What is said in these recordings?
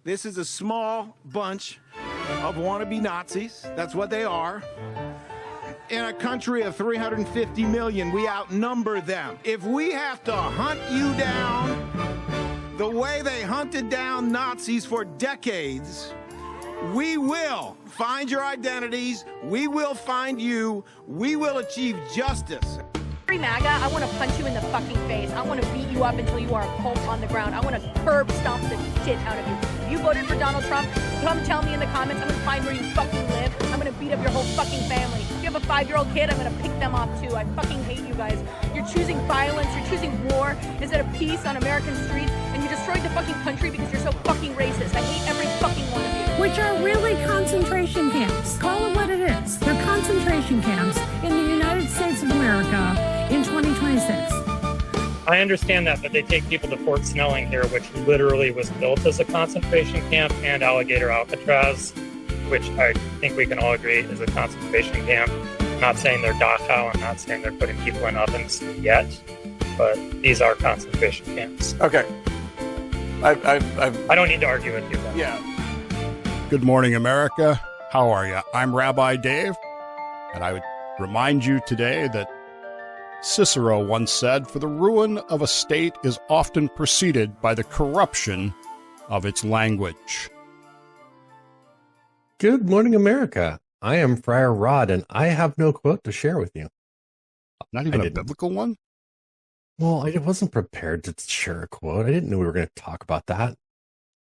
This is a small bunch of wannabe Nazis. That's what they are. In a country of 350 million, we outnumber them. If we have to hunt you down the way they hunted down Nazis for decades, we will find your identities. We will find you. We will achieve justice. MAGA, I want to punch you in the fucking face. I want to beat you up until you are a pulp on the ground. I want to curb stomp the shit out of you. If you voted for Donald Trump, come tell me in the comments. I'm going to find where you fucking live. I'm going to beat up your whole fucking family. If you have a 5-year-old kid, I'm going to pick them off too. I fucking hate you guys. You're choosing violence. You're choosing war instead of peace on American streets. And you destroyed the fucking country because you're so fucking racist. I hate every fucking one of you. Which are really concentration camps. Call it what it is. They're concentration camps in the United States of America in 2026. I understand that, but they take people to Fort Snelling here, which literally was built as a concentration camp, and Alligator Alcatraz, which I think we can all agree is a concentration camp. I'm not saying they're Dachau, I'm not saying they're putting people in ovens yet, but these are concentration camps. Okay. I don't need to argue with you. Though. Yeah. Good morning, America. How are you? I'm Rabbi Dave, and I would remind you today that Cicero once said, "For the ruin of a state is often preceded by the corruption of its language." Good morning, America. I am Friar Rod, and I have no quote to share with you. Not even a biblical one? Well, I wasn't prepared to share a quote. I didn't know we were going to talk about that.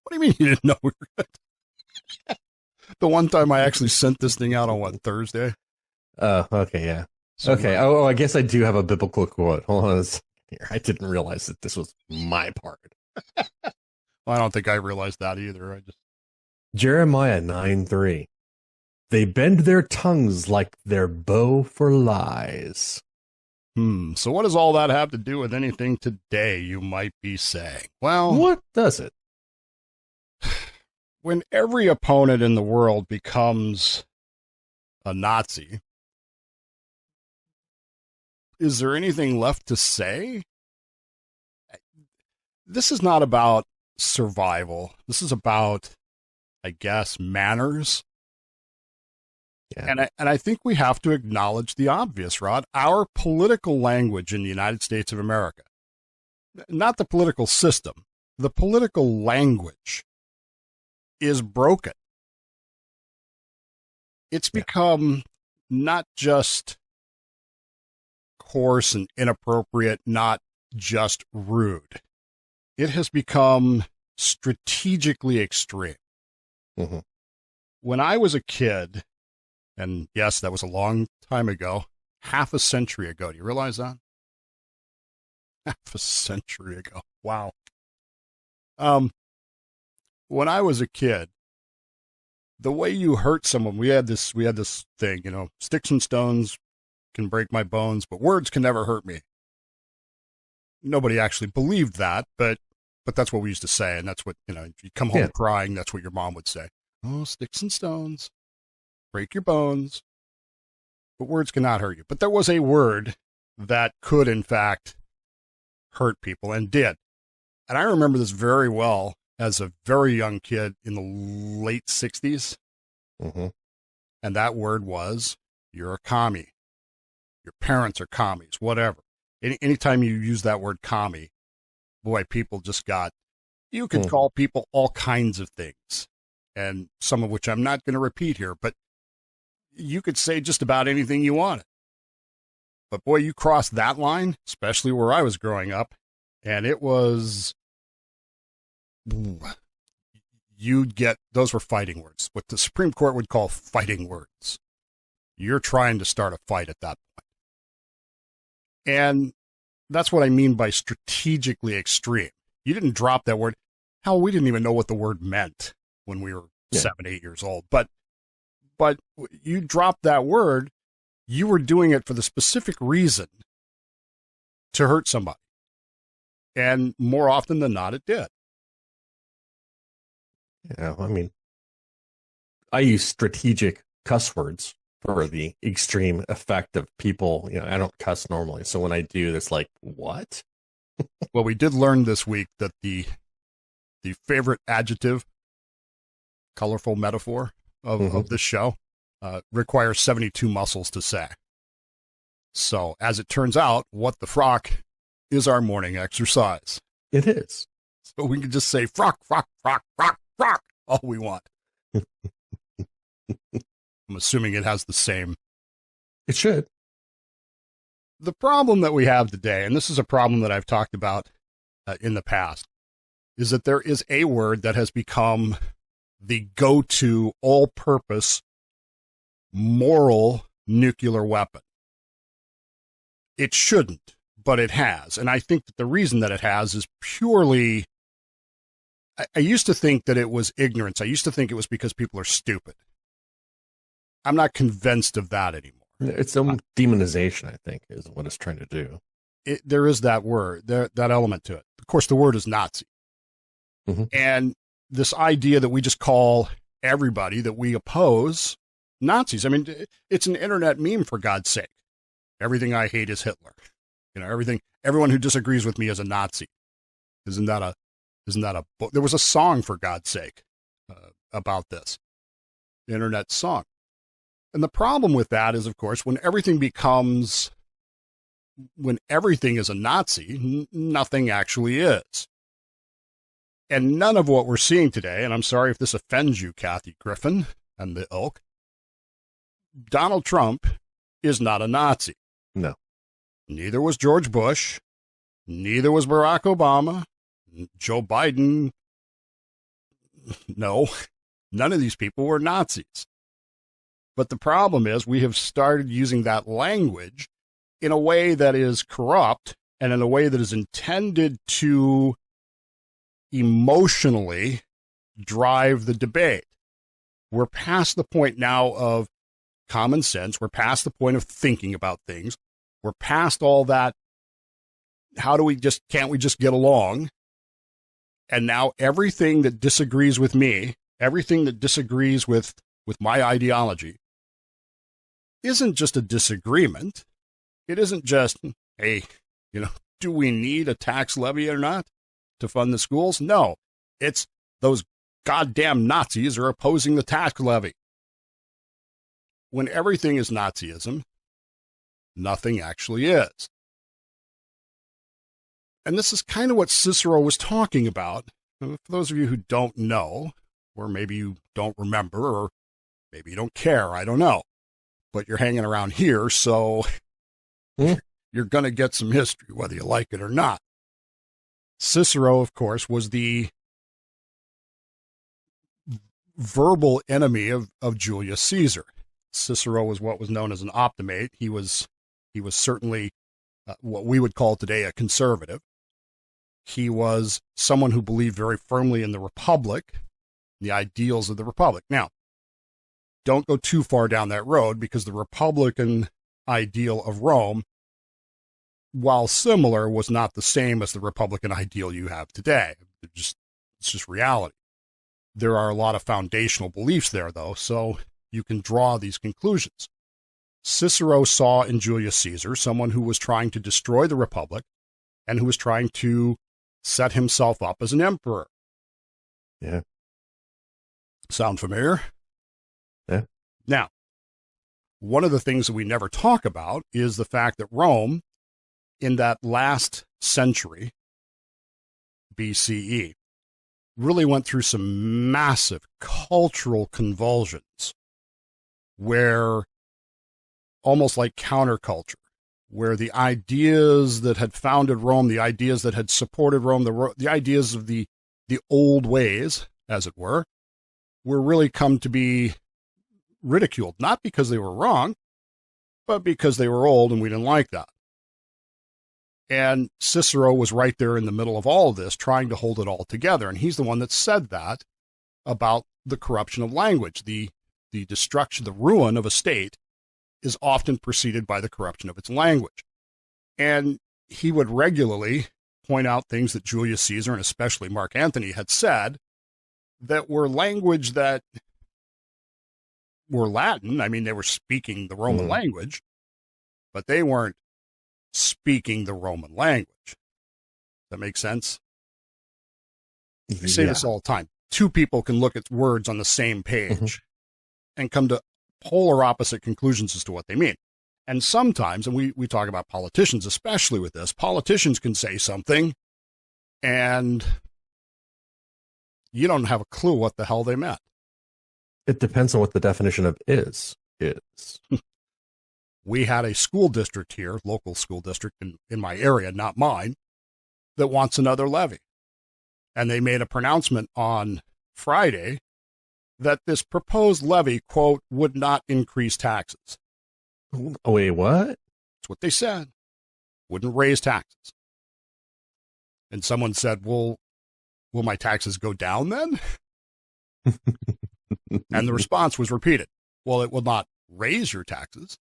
What do you mean you didn't know we were going to? The one time I actually sent this thing out on, Thursday? Okay, yeah. Okay. Oh, I guess I do have a biblical quote. Hold on a second here. I didn't realize that this was my part. Well, I don't think I realized that either. Jeremiah 9:3. They bend their tongues like their bow for lies. So what does all that have to do with anything today, you might be saying? Well, what does it? When every opponent in the world becomes a Nazi, is there anything left to say? This is not about survival. This is about, I guess, manners. Yeah. And I think we have to acknowledge the obvious, Rod. Our political language in the United States of America, not the political system, the political language is broken. It's become not just coarse and inappropriate, not just rude. It has become strategically extreme. Mm-hmm. When I was a kid, and yes, that was a long time ago, half a century ago. Do you realize that? Half a century ago. Wow. When I was a kid, the way you hurt someone, we had this thing, sticks and stones can break my bones, but words can never hurt me. Nobody actually believed that, but that's what we used to say, and that's what, you come home crying, that's what your mom would say. Oh, sticks and stones break your bones, but words cannot hurt you. But there was a word that could, in fact, hurt people, and did. And I remember this very well as a very young kid in the late 60s. Mm-hmm. And that word was, you're a commie. Your parents are commies, whatever. Anytime you use that word commie, boy, people just you could call people all kinds of things, and some of which I'm not going to repeat here, but you could say just about anything you wanted. But boy, you crossed that line, especially where I was growing up, and it was, those were fighting words, what the Supreme Court would call fighting words. You're trying to start a fight at that point. And that's what I mean by strategically extreme. You didn't drop that word. Hell, we didn't even know what the word meant when we were 7, 8 years old. But you dropped that word, you were doing it for the specific reason to hurt somebody. And more often than not, it did. Yeah, I mean, I use strategic cuss words for the extreme effect of people. I don't cuss normally. So when I do, it's like, what? Well, we did learn this week that the favorite adjective colorful metaphor of this show, requires 72 muscles to say. So, as it turns out, what the Frock is our morning exercise. It is. So we can just say Frock, Frock, Frock, Frock, Frock, all we want. I'm assuming it has the same. It should. The problem that we have today, and this is a problem that I've talked about in the past, is that there is a word that has become the go-to all-purpose moral nuclear weapon. It shouldn't, but it has. And I think that the reason that it has is purely, I used to think that it was ignorance. I used to think it was because people are stupid. I'm not convinced of that anymore. It's some demonization, I think, is what it's trying to do. There is that word, that element to it. Of course, the word is Nazi. And this idea that we just call everybody that we oppose Nazis. I mean, it's an internet meme, for God's sake. Everything I hate is Hitler. You know, everyone who disagrees with me is a Nazi. Isn't that a book? There was a song, for God's sake, about this. The internet song. And the problem with that is, of course, when everything is a Nazi, nothing actually is. And none of what we're seeing today, and I'm sorry if this offends you, Kathy Griffin and the ilk, Donald Trump is not a Nazi. No. Neither was George Bush. Neither was Barack Obama. Joe Biden. No, none of these people were Nazis. But the problem is we have started using that language in a way that is corrupt and in a way that is intended to emotionally drive the debate. We're past the point now of common sense. We're past the point of thinking about things. We're past all that. Can't we just get along? And now everything that disagrees with me, everything that disagrees with my ideology, isn't just a disagreement. It isn't just, hey, do we need a tax levy or not to fund the schools? No, it's those goddamn Nazis are opposing the tax levy. When everything is Nazism, nothing actually is. And this is kind of what Cicero was talking about. For those of you who don't know, or maybe you don't remember, or maybe you don't care, I don't know. But you're hanging around here, so you're going to get some history, whether you like it or not. Cicero, of course, was the verbal enemy of Julius Caesar. Cicero was what was known as an optimate. He was certainly what we would call today a conservative. He was someone who believed very firmly in the Republic, the ideals of the Republic. Now, don't go too far down that road, because the Republican ideal of Rome, while similar, was not the same as the Republican ideal you have today. It's just reality. There are a lot of foundational beliefs there, though, so you can draw these conclusions. Cicero saw in Julius Caesar someone who was trying to destroy the Republic and who was trying to set himself up as an emperor. Yeah. Sound familiar? Yeah. Now, one of the things that we never talk about is the fact that Rome, in that last century, BCE, really went through some massive cultural convulsions where, almost like counterculture, where the ideas that had founded Rome, the ideas that had supported Rome, the ideas of the old ways, as it were really come to be ridiculed, not because they were wrong, but because they were old and we didn't like that. And Cicero was right there in the middle of all of this, trying to hold it all together. And he's the one that said that about the corruption of language. The destruction, the ruin of a state is often preceded by the corruption of its language. And he would regularly point out things that Julius Caesar, and especially Mark Antony, had said that were language that were Latin. I mean, they were speaking the Roman language, but they weren't speaking the Roman language. That makes sense? I say this all the time. two people can look at words on the same page and come to polar opposite conclusions as to what they mean. And sometimes, and we talk about politicians, especially with this, politicians can say something and you don't have a clue what the hell they meant. It depends on what the definition of is. We had a school district here, local school district in my area, not mine, that wants another levy. And they made a pronouncement on Friday that this proposed levy, quote, would not increase taxes. Oh, wait, what? That's what they said. Wouldn't raise taxes. And someone said, well, will my taxes go down then? And the response was repeated. Well, it will not raise your taxes.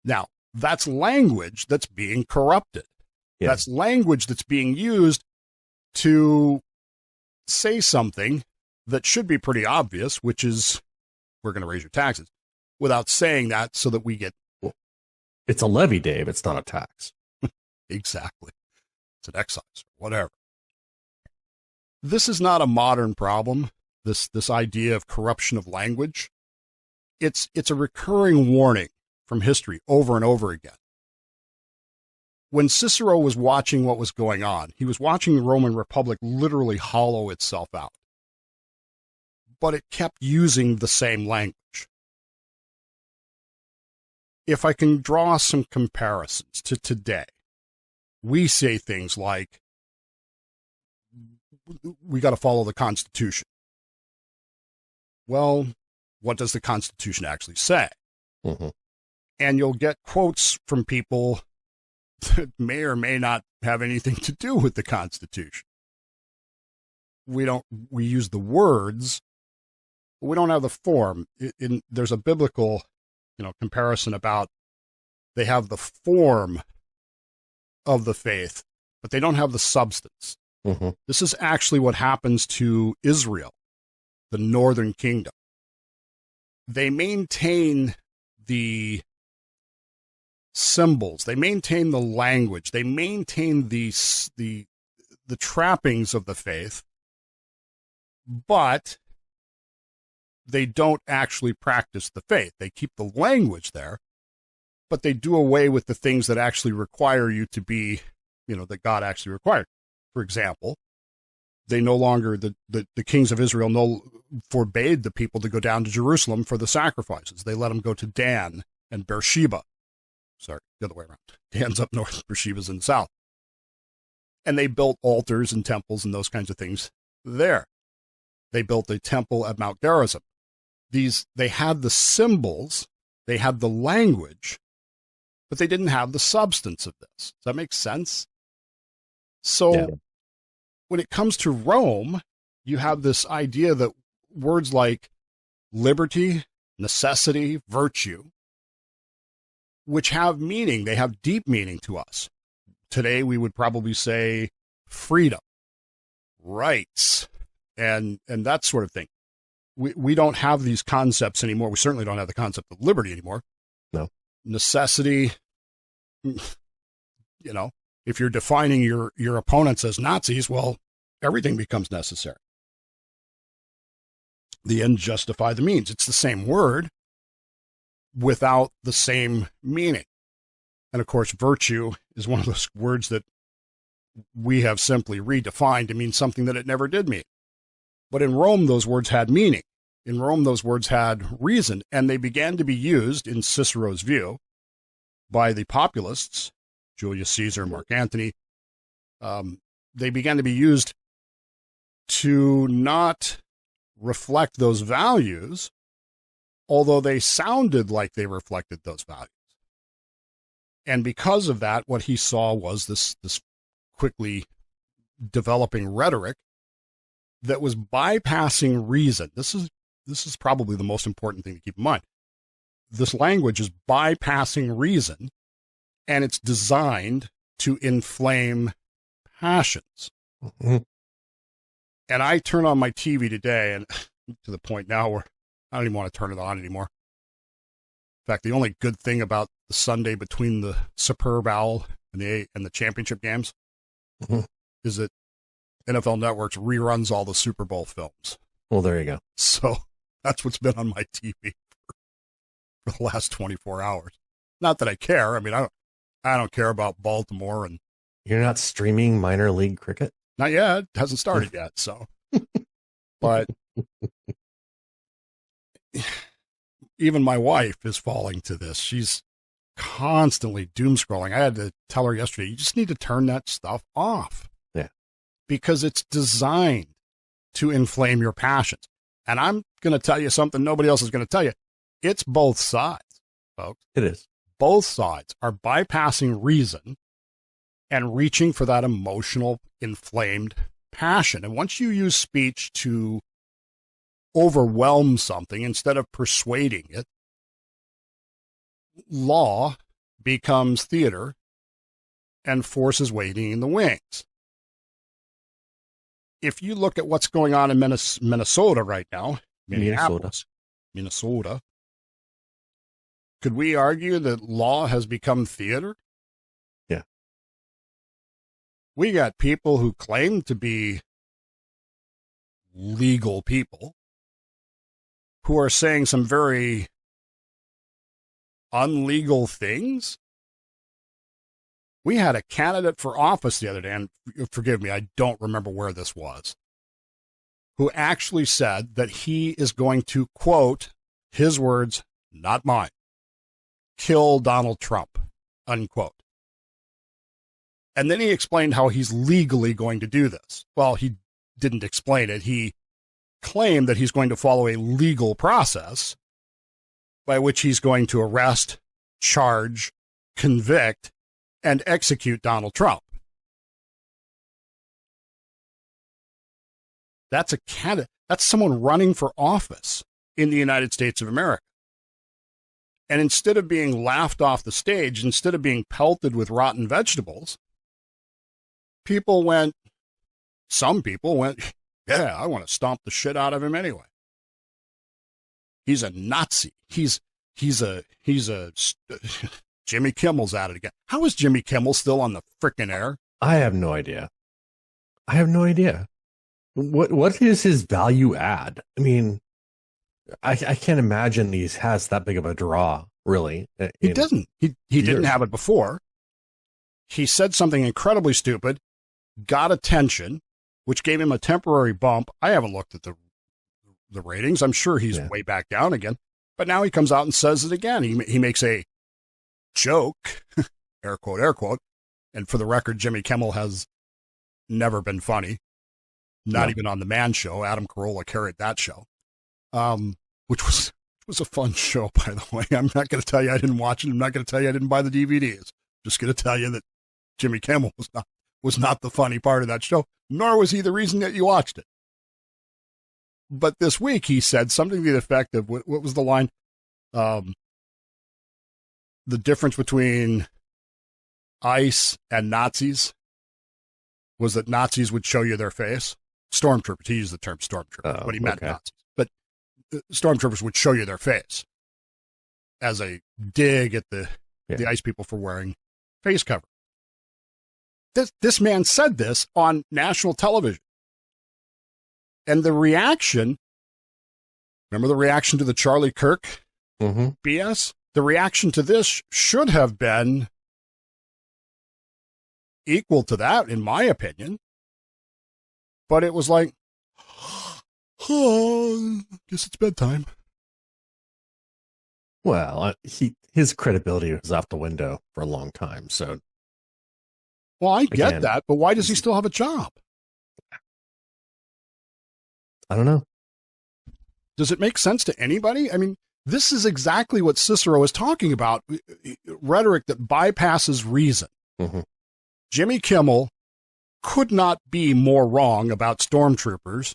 Now, that's language that's being corrupted. Yeah. That's language that's being used to say something that should be pretty obvious, which is we're going to raise your taxes, without saying that so that we get... It's a levy, Dave. It's not a tax. Exactly. It's an excise, whatever. This is not a modern problem, this idea of corruption of language. It's a recurring warning from history over and over again. When Cicero was watching what was going on, he was watching the Roman Republic literally hollow itself out. But it kept using the same language. If I can draw some comparisons to today, we say things like, we got to follow the Constitution. Well, what does the Constitution actually say? Mm-hmm. And you'll get quotes from people that may or may not have anything to do with the Constitution. We use the words, but we don't have the form. There's a biblical, comparison about they have the form of the faith, but they don't have the substance. Mm-hmm. This is actually what happens to Israel, the northern kingdom. They maintain the symbols, they maintain the language, they maintain the trappings of the faith, but they don't actually practice the faith. They keep the language there, but they do away with the things that actually require you to be, that God actually required. For example, they no longer, the kings of Israel forbade the people to go down to Jerusalem for the sacrifices. They let them go to Dan and Beersheba. Sorry, the other way around. Dan's up north, Beersheba's in the south. And they built altars and temples and those kinds of things there. They built a temple at Mount Gerizim. They had the symbols, they had the language, but they didn't have the substance of this. Does that make sense? So Yeah. When it comes to Rome, you have this idea that words like liberty, necessity, virtue, which have meaning, they have deep meaning to us. Today we would probably say freedom, rights, and that sort of thing. We don't have these concepts anymore. We certainly don't have the concept of liberty anymore. No. Necessity, if you're defining your opponents as Nazis, well, everything becomes necessary. The ends justify the means. It's the same word without the same meaning. And of course, virtue is one of those words that we have simply redefined to mean something that it never did mean. But in Rome, those words had meaning. In Rome, those words had reason, and they began to be used, in Cicero's view, by the populists, Julius Caesar, Mark Antony. They began to be used to not reflect those values, although they sounded like they reflected those values. And because of that, what he saw was this quickly developing rhetoric that was bypassing reason. This is probably the most important thing to keep in mind. This language is bypassing reason, and it's designed to inflame passions. Mm-hmm. And I turn on my TV today, and to the point now where I don't even want to turn it on anymore. In fact, the only good thing about the Sunday between the Superb Owl and the championship games mm-hmm. is that NFL Network's reruns all the Super Bowl films. Well, there you go. So that's what's been on my TV for the last 24 hours. Not that I care. I mean, I don't care about Baltimore, and You're not streaming minor league cricket? not yet. It hasn't started yet. So, but even my wife is falling to this. She's constantly doom scrolling. I had to tell her yesterday, you just need to turn that stuff off. Yeah. Because it's designed to inflame your passions. And I'm going to tell you something nobody else is going to tell you. It's both sides, folks. It is. Both sides are bypassing reason and reaching for that emotional, inflamed passion. And once you use speech to overwhelm something instead of persuading it, law becomes theater and forces waiting in the wings. If you look at what's going on in Minnesota right now, Minnesota, could we argue that law has become theater? Yeah. We got people who claim to be legal people who are saying some very unlegal things. We had a candidate for office the other day, and forgive me, I don't remember where this was, who actually said that he is going to, quote, his words, not mine, kill Donald Trump, unquote. And then he explained how he's legally going to do this. Well, he didn't explain it. He claimed that he's going to follow a legal process by which he's going to arrest, charge, convict, and execute Donald Trump. That's a candidate. That's someone running for office in the United States of America. And instead of being laughed off the stage, instead of being pelted with rotten vegetables, some people went, yeah, I want to stomp the shit out of him anyway. He's a Nazi. He's a Jimmy Kimmel's at it again. How is Jimmy Kimmel still on the frickin' air? I have no idea. What is his value add? I mean, I can't imagine he has that big of a draw, really. He doesn't. He didn't have it before. He said something incredibly stupid, got attention, which gave him a temporary bump. I haven't looked at the ratings. I'm sure he's way back down again. But now he comes out and says it again. He makes a joke, air quote, and for the record, Jimmy Kimmel has never been funny, not even on the Man Show. Adam Carolla carried that show, which was a fun show, by the way. I'm not going to tell you I didn't watch it. I'm not going to tell you I didn't buy the DVDs. Just going to tell you that Jimmy Kimmel was not the funny part of that show, nor was he the reason that you watched it. But this week he said something to the effect of, what was the line? The difference between ICE and Nazis was that Nazis would show you their face. Stormtroopers, he used the term stormtrooper, but he meant Nazis. But stormtroopers would show you their face as a dig at the ICE people for wearing face cover. This man said this on national television. And the reaction, remember the reaction to the Charlie Kirk BS? The reaction to this should have been equal to that, in my opinion. But it was like, oh, guess it's bedtime. Well, his credibility was out the window for a long time. So, well, I get that, but why does he still have a job? I don't know. Does it make sense to anybody? I mean, this is exactly what Cicero is talking about. Rhetoric that bypasses reason. Jimmy Kimmel could not be more wrong about stormtroopers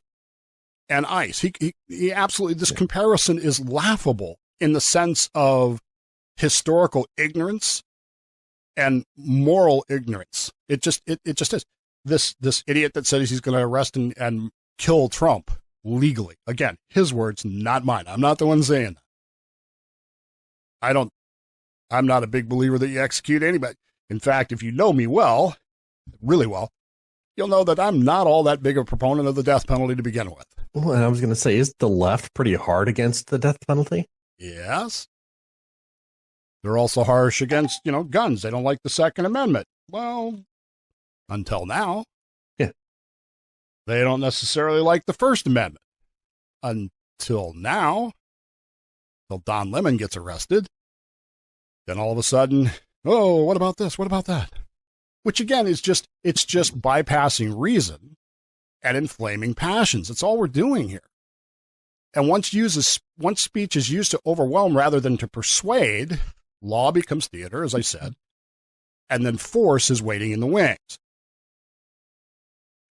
and ICE. He absolutely, this comparison is laughable in the sense of historical ignorance and moral ignorance. It just is. This idiot that says he's going to arrest and kill Trump legally. Again, his words, not mine. I'm not the one saying that. I'm not a big believer that you execute anybody. In fact, if you know me well, really well, you'll know that I'm not all that big a proponent of the death penalty to begin with. Well, and I was going to say, is the left pretty hard against the death penalty? Yes. They're also harsh against, guns. They don't like the Second Amendment. Well, until now. Yeah. They don't necessarily like the First Amendment. Until now. Till Don Lemon gets arrested. Then all of a sudden, oh, what about this? What about that? Which again it's just bypassing reason and inflaming passions. That's all we're doing here. And once speech is used to overwhelm rather than to persuade, law becomes theater, as I said, and then force is waiting in the wings.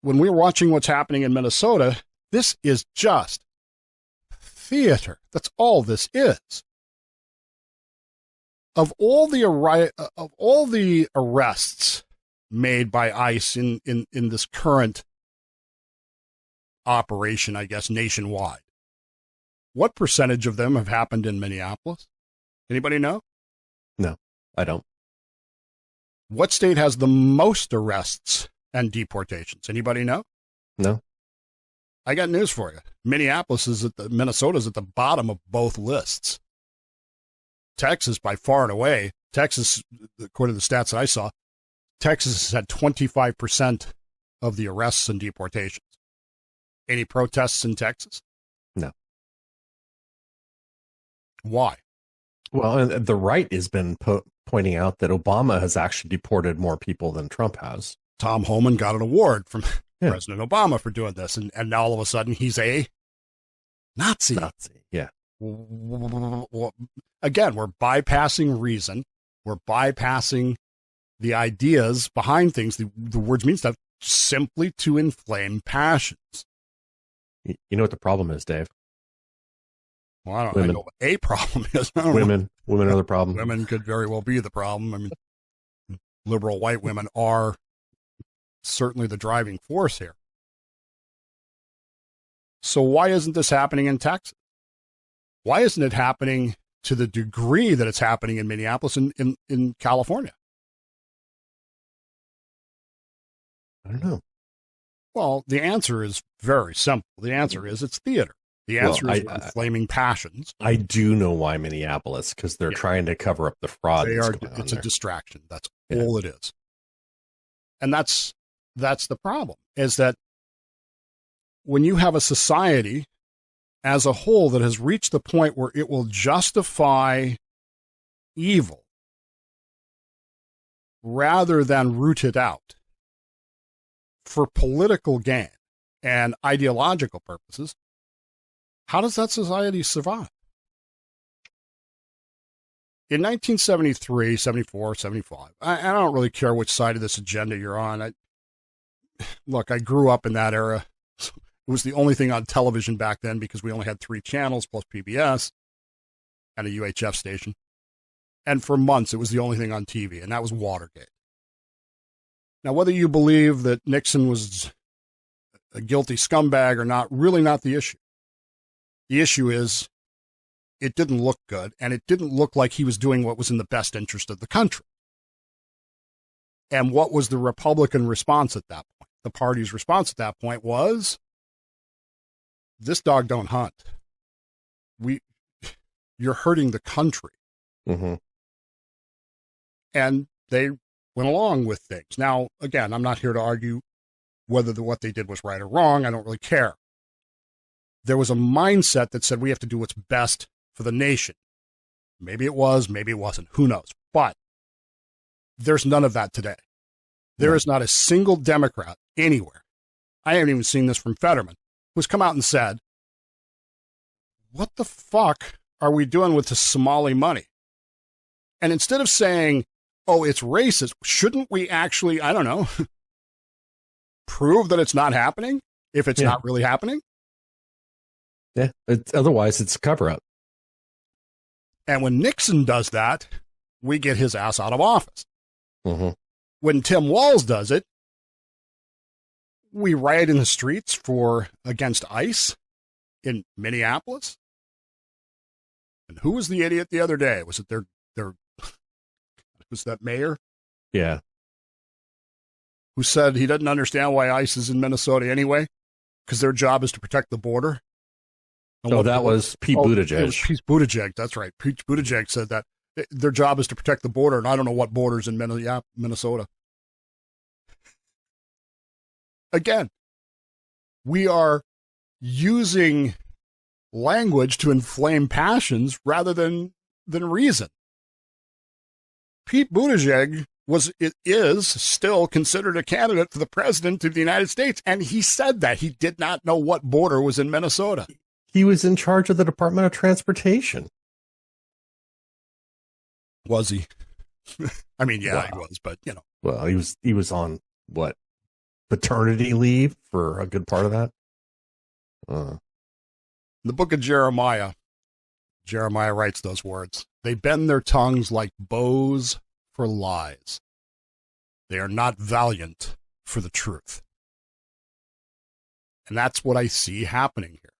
When we're watching what's happening in Minnesota, this is just theater. That's all this is. Of all the arrests made by ICE in this current operation, I guess, nationwide, what percentage of them have happened in Minneapolis? Anybody know? No, I don't. What state has the most arrests and deportations? Anybody know? No. I got news for you. Minnesota's at the bottom of both lists. Texas, by far and away, according to the stats that I saw, Texas has had 25% of the arrests and deportations. Any protests in Texas? No. Why? Well, and the right has been pointing out that Obama has actually deported more people than Trump has. Tom Homan got an award from President Obama for doing this, and now all of a sudden he's a Nazi. Yeah. Again, we're bypassing reason. We're bypassing the ideas behind things. The words mean stuff simply to inflame passions. You know what the problem is, Dave? Well, I know what a problem is. Women are the problem. Women could very well be the problem. I mean, liberal white women are certainly the driving force here. So why isn't this happening in Texas? Why isn't it happening to the degree that it's happening in Minneapolis and in California? I don't know. Well, the answer is very simple. The answer is it's theater. The answer is inflaming passions. I do know why Minneapolis, because they're trying to cover up the fraud. It's a distraction. That's all it is. And that's the problem, is that when you have a society as a whole that has reached the point where it will justify evil rather than root it out for political gain and ideological purposes, how does that society survive? In 1973, 74, 75, I don't really care which side of this agenda you're on. I grew up in that era. It was the only thing on television back then because we only had 3 channels plus PBS and a UHF station. And for months, it was the only thing on TV, and that was Watergate. Now, whether you believe that Nixon was a guilty scumbag or not, really not the issue. The issue is it didn't look good, and it didn't look like he was doing what was in the best interest of the country. And what was the Republican response at that point? The party's response at that point was, this dog don't hunt. You're hurting the country. Mm-hmm. And they went along with things. Now, again, I'm not here to argue whether what they did was right or wrong. I don't really care. There was a mindset that said we have to do what's best for the nation. Maybe it was, maybe it wasn't. Who knows? But there's none of that today. There is not a single Democrat anywhere. I haven't even seen this from Fetterman, who's come out and said, what the fuck are we doing with the Somali money? And instead of saying, oh, it's racist, shouldn't we actually, I don't know, prove that it's not happening if it's not really happening? Yeah, otherwise it's a cover-up. And when Nixon does that, we get his ass out of office. Mm-hmm. When Tim Walz does it, we riot in the streets against ICE in Minneapolis. And who was the idiot the other day? Was it their was that mayor? Yeah. who said he doesn't understand why ICE is in Minnesota anyway, because their job is to protect the border. Oh, that was Pete Buttigieg. It was Pete Buttigieg. That's right. Pete Buttigieg said that their job is to protect the border, and I don't know what borders in Minnesota. Again, we are using language to inflame passions rather than reason. Pete Buttigieg is still considered a candidate for the president of the United States, and he said that he did not know what border was in Minnesota. He was in charge of the Department of Transportation. Was he? I mean, yeah, Wow. he was, but you know. Well, he was on what, paternity leave for a good part of that. In the book of Jeremiah writes those words. They bend their tongues like bows for lies. They are not valiant for the truth. And that's what I see happening here.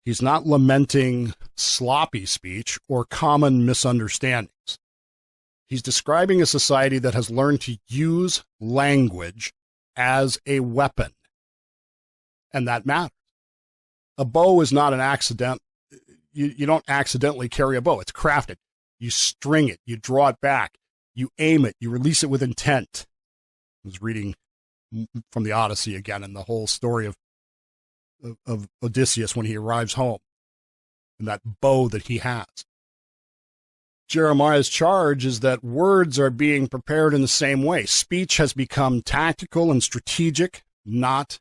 He's not lamenting sloppy speech or common misunderstandings. He's describing a society that has learned to use language as a weapon. And that matters. A bow is not an accident. You don't accidentally carry a bow. It's crafted. You string it. You draw it back. You aim it. You release it with intent. I was reading from the Odyssey again, and the whole story of Odysseus when he arrives home and that bow that he has. Jeremiah's charge is that words are being prepared in the same way. Speech has become tactical and strategic, not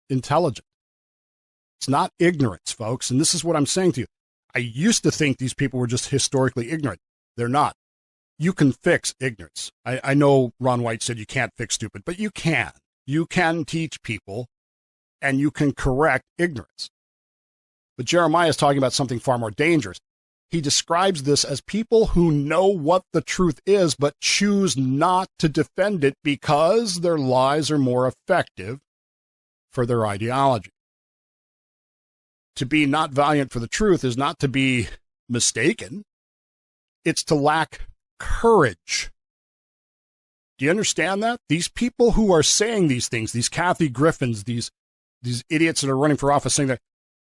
intelligent. It's not ignorance, folks. And this is what I'm saying to you. I used to think these people were just historically ignorant. They're not. You can fix ignorance. I know Ron White said you can't fix stupid, but you can. You can teach people, and you can correct ignorance. But Jeremiah is talking about something far more dangerous. He describes this as people who know what the truth is, but choose not to defend it because their lies are more effective for their ideology. To be not valiant for the truth is not to be mistaken. It's to lack courage. Do you understand that? These people who are saying these things, these Kathy Griffins, these idiots that are running for office saying that,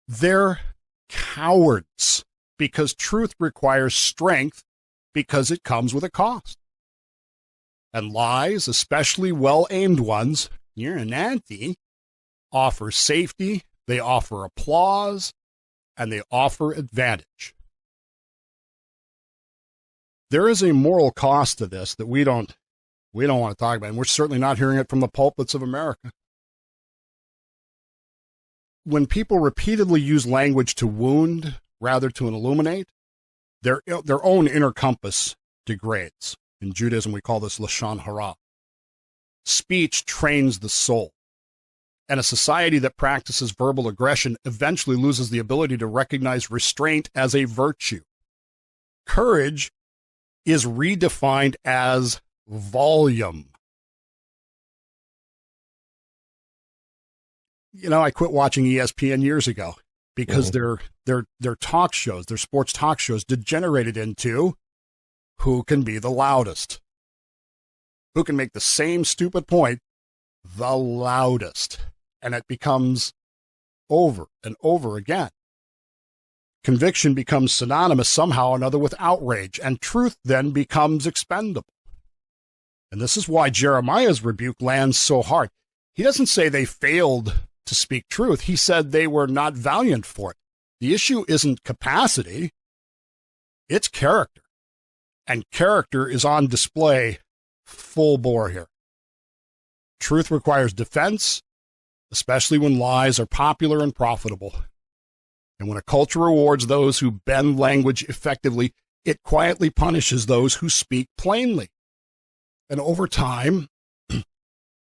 they're cowards because truth requires strength because it comes with a cost. And lies, especially well-aimed ones, you're a Nazi, offer safety, they offer applause, and they offer advantage. There is a moral cost to this that we don't want to talk about, and we're certainly not hearing it from the pulpits of America. When people repeatedly use language to wound rather to illuminate, their own inner compass degrades. In Judaism, we call this lashon hara. Speech trains the soul. And a society that practices verbal aggression eventually loses the ability to recognize restraint as a virtue. Courage is redefined as volume. You know, I quit watching ESPN years ago because their talk shows, their sports talk shows, degenerated into who can be the loudest, who can make the same stupid point the loudest, and it becomes over and over again. Conviction becomes synonymous somehow or another with outrage, and truth then becomes expendable. And this is why Jeremiah's rebuke lands so hard. He doesn't say they failed to speak truth. He said they were not valiant for it. The issue isn't capacity, it's character. And character is on display full bore here. Truth requires defense, especially when lies are popular and profitable. And when a culture rewards those who bend language effectively, it quietly punishes those who speak plainly. And over time,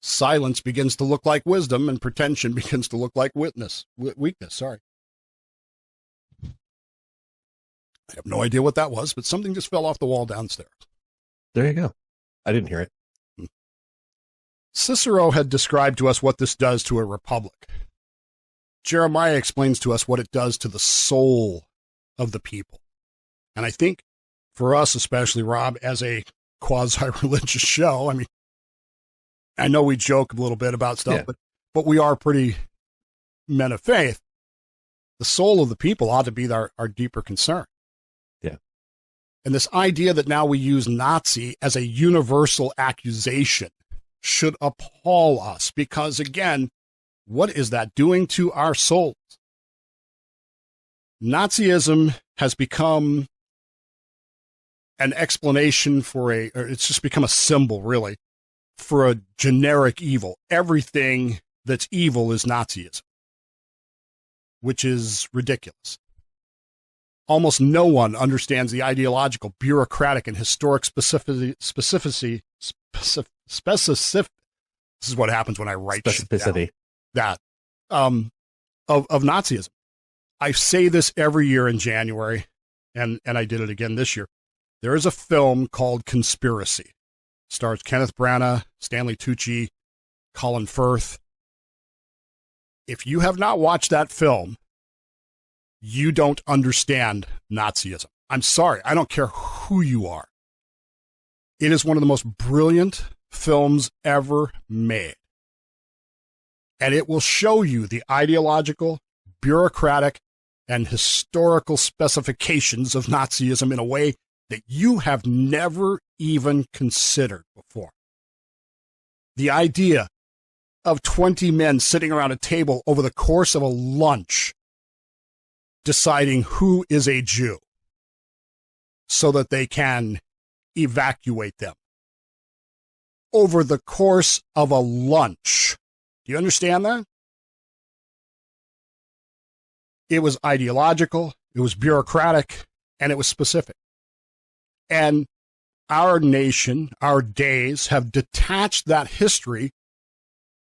silence begins to look like wisdom, and pretension begins to look like weakness. I have no idea what that was, but something just fell off the wall downstairs. There you go. I didn't hear it. Cicero had described to us what this does to a republic. Jeremiah explains to us what it does to the soul of the people. And I think for us, especially, Rob, as a quasi-religious show, I mean, I know we joke a little bit about stuff, Yeah. but we are pretty men of faith. The soul of the people ought to be our deeper concern. Yeah. And this idea that now we use Nazi as a universal accusation should appall us because, again, what is that doing to our souls? Nazism has become an explanation or it's just become a symbol, really, for a generic evil. Everything that's evil is Nazism, which is ridiculous. Almost no one understands the ideological, bureaucratic, and historic specificity. This is what happens when I write shit Specificity. down. That of Nazism. I say this every year in January, and I did it again this year. There is a film called Conspiracy. Stars Kenneth Branagh, Stanley Tucci, Colin Firth. If you have not watched that film, you don't understand Nazism. I'm sorry. I don't care who you are. It is one of the most brilliant films ever made. And it will show you the ideological, bureaucratic, and historical specifications of Nazism in a way that you have never even considered before. The idea of 20 men sitting around a table over the course of a lunch deciding who is a Jew so that they can evacuate them over the course of a lunch. Do you understand that? It was ideological, it was bureaucratic, and it was specific. And our nation, our days have detached that history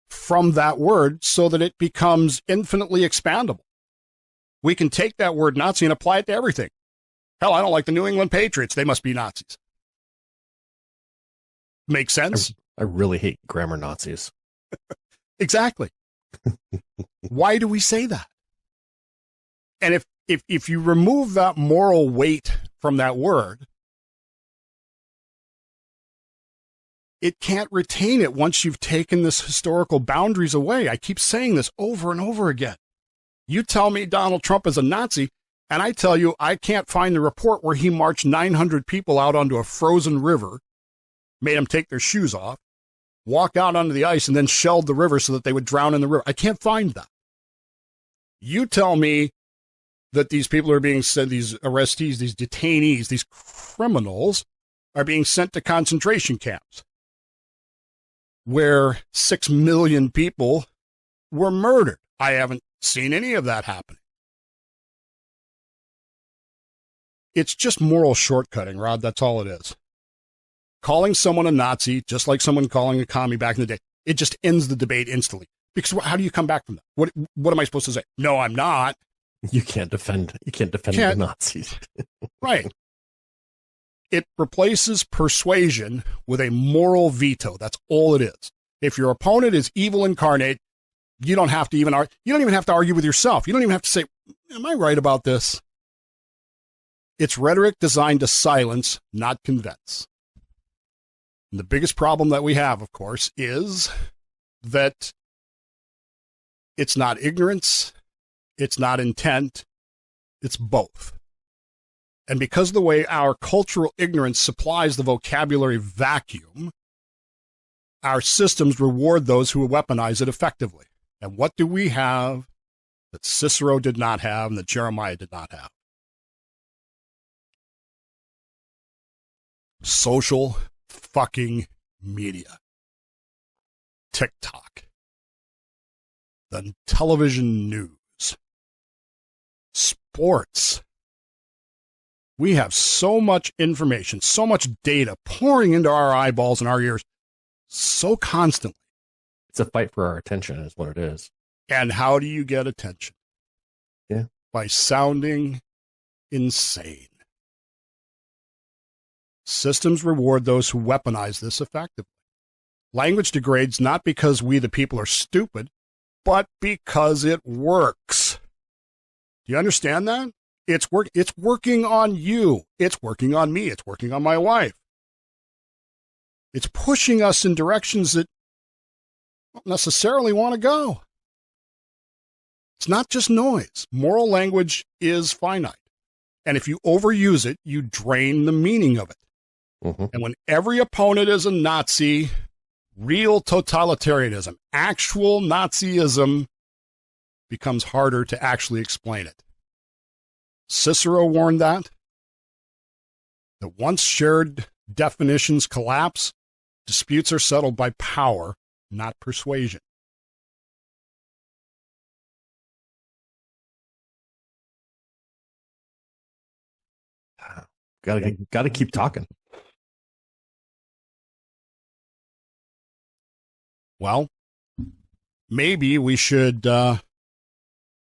from that word so that it becomes infinitely expandable. We can take that word Nazi and apply it to everything. Hell, I don't like the New England Patriots. They must be Nazis. Make sense? I really hate grammar Nazis. Exactly. Why do we say that? And if you remove that moral weight from that word, it can't retain it once you've taken this historical boundaries away. I keep saying this over and over again. You tell me Donald Trump is a Nazi, and I tell you I can't find the report where he marched 900 people out onto a frozen river, made them take their shoes off, walk out onto the ice, and then shelled the river so that they would drown in the river. I can't find that. You tell me that these people are being sent, these arrestees, these detainees, these criminals are being sent to concentration camps where 6 million people were murdered. I haven't seen any of that happen. It's just moral shortcutting, Rod. That's all it is. Calling someone a Nazi, just like someone calling a commie back in the day, it just ends the debate instantly. Because how do you come back from that? What am I supposed to say? No, I'm not. You can't defend the Nazis. Right. It replaces persuasion with a moral veto. That's all it is. If your opponent is evil incarnate, you don't have to even argue. You don't even have to argue with yourself. You don't even have to say, am I right about this? It's rhetoric designed to silence, not convince. And the biggest problem that we have, of course, is that it's not ignorance, it's not intent, it's both. And because of the way our cultural ignorance supplies the vocabulary vacuum, our systems reward those who weaponize it effectively. And what do we have that Cicero did not have and that Jeremiah did not have? Social fucking media. TikTok. The television news. Sports. We have so much information, so much data pouring into our eyeballs and our ears so constantly. It's a fight for our attention is what it is. And how do you get attention? Yeah. By sounding insane. Systems reward those who weaponize this effectively. Language degrades not because we, the people, are stupid, but because it works. Do you understand that? It's working on you. It's working on me. It's working on my wife. It's pushing us in directions that don't necessarily want to go. It's not just noise. Moral language is finite. And if you overuse it, you drain the meaning of it. Mm-hmm. And when every opponent is a Nazi, real totalitarianism, actual Nazism becomes harder to actually explain it. Cicero warned that once shared definitions collapse, disputes are settled by power, not persuasion. Gotta keep talking. Well, maybe we should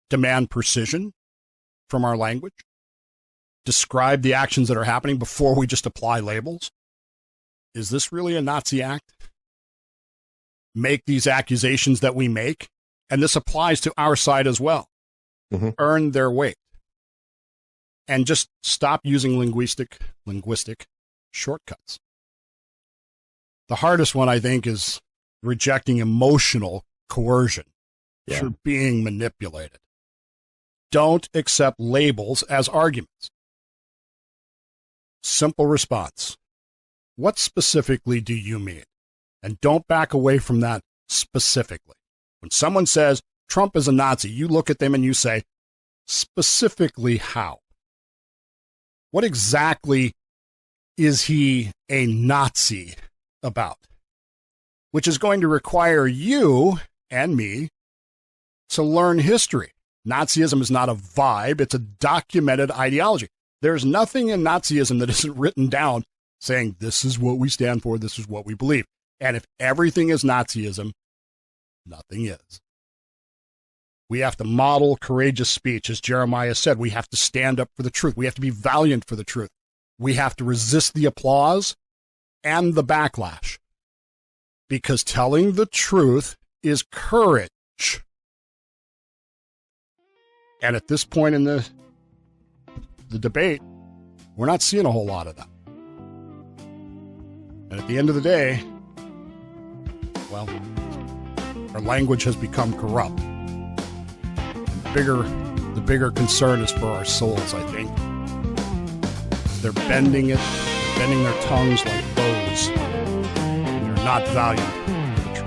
demand precision from our language, describe the actions that are happening before we just apply labels. Is this really a Nazi act? Make these accusations that we make, and this applies to our side as well. Mm-hmm. Earn their weight. And just stop using linguistic shortcuts. The hardest one, I think, is rejecting emotional coercion. Yeah. You're being manipulated. Don't accept labels as arguments. Simple response. What specifically do you mean? And don't back away from that specifically. When someone says Trump is a Nazi, you look at them and you say, specifically how? What exactly is he a Nazi about? Which is going to require you and me to learn history. Nazism is not a vibe, it's a documented ideology. There's nothing in Nazism that isn't written down saying this is what we stand for, this is what we believe. And if everything is Nazism, nothing is. We have to model courageous speech. As Jeremiah said, we have to stand up for the truth. We have to be valiant for the truth. We have to resist the applause and the backlash. Because telling the truth is courage. And at this point in the debate, we're not seeing a whole lot of that. And at the end of the day, well, our language has become corrupt. The bigger concern is for our souls, I think. They're bending their tongues like bows. And they're not valiant for the truth.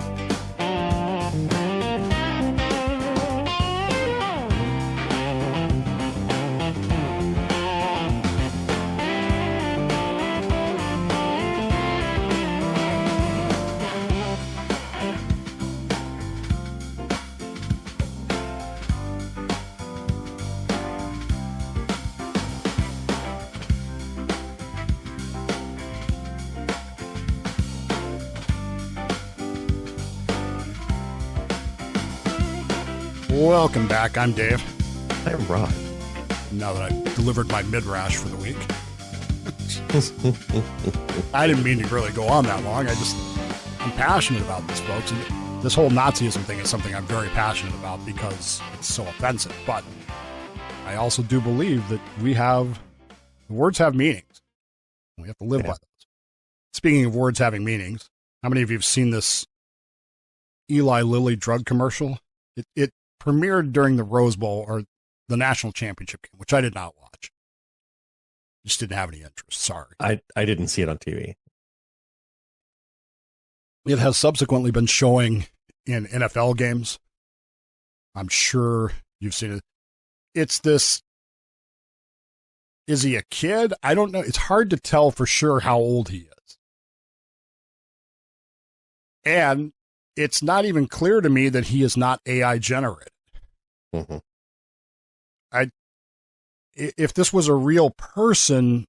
Welcome back. I'm Dave. I'm Rod. Now that I've delivered my midrash for the week. I didn't mean to really go on that long. I'm passionate about this, folks. And this whole Nazism thing is something I'm very passionate about because it's so offensive. But I also do believe that words have meanings. We have to live by those. Speaking of words having meanings, how many of you have seen this Eli Lilly drug commercial? It premiered during the Rose Bowl or the national championship game, which I did not watch. Just didn't have any interest. Sorry. I didn't see it on TV. It has subsequently been showing in NFL games. I'm sure you've seen it. It's this. Is he a kid? I don't know. It's hard to tell for sure how old he is. And it's not even clear to me that he is not AI generated. Mm-hmm. If this was a real person,